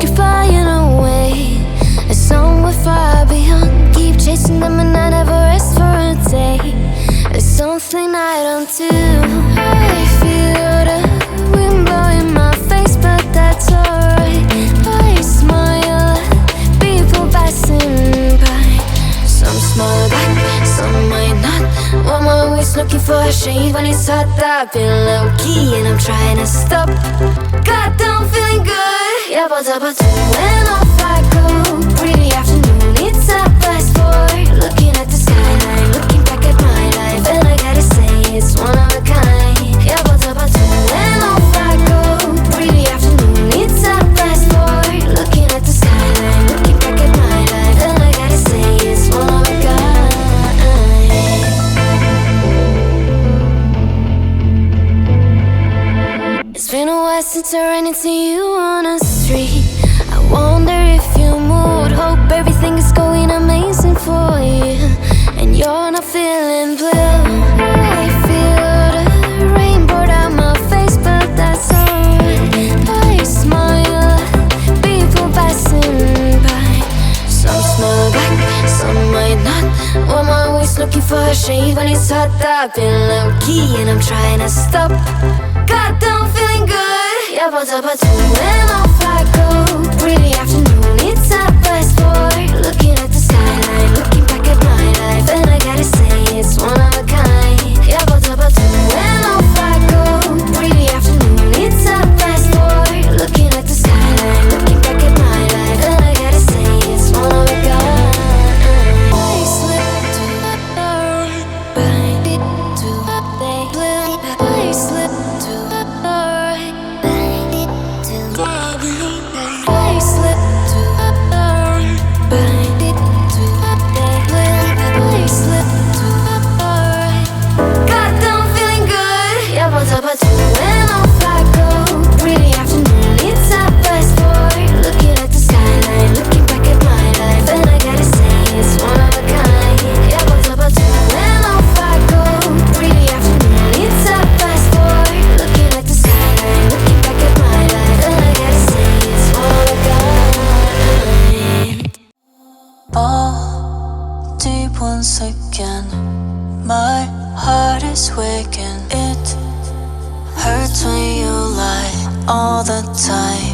you're flying away. A song we're far beyond. Keep chasing them and I never rest for a day. There's something I don't do. I feel the wind blowing my face, but that's alright. I smile at people passing by. Some smile back, some might not. I'm always looking for a shade when it's hot. I've been low-key and I'm trying to stop. Goddamn, feeling good. Yeah, but when off I go. Pretty afternoon, it's a fast forward. Looking at the skyline, looking back at my life, and I gotta say it's one of a kind. Yeah, but when off I go. Pretty afternoon, it's a fast forward. Looking at the skyline, looking back at my life, and I gotta say it's one of a kind. It's been a while since I ran into you on a street. I wonder if you moved. Hope everything is going amazing for you, and you're not feeling blue. I feel the rain pour down my face, but that's alright. I smile at people passing by. Some smile back, some might not. I'm always looking for a shade when it's hot. I've been low-key and I'm trying to stop. Goddamn, feeling good. Yeah, but when off I go. Pretty afternoon, it's a fast forward. Looking at the skyline, looking back at my life, and I gotta say it's one of a kind. Yeah, but when off I go. Pretty afternoon, it's a fast forward. Looking at the skyline, looking back at my life, and I gotta say it's one of a kind. I slip to the right, bind it to the blue. I slip to the right, bind it to the blue. I slip to the right, bind it to the blue. I slip to the right. Goddamn, feeling good. Yeah, but when off I go. Pretty afternoon, it's a fast forward. Looking at the skyline, looking back at my life, and I gotta say it's one of a kind. Yeah, but when off I go. Pretty afternoon, it's a fast forward. Looking at the skyline, looking back at my life, and I gotta say it's one of a kind. All deep once again. My heart is waking. It hurts when you lie all the time.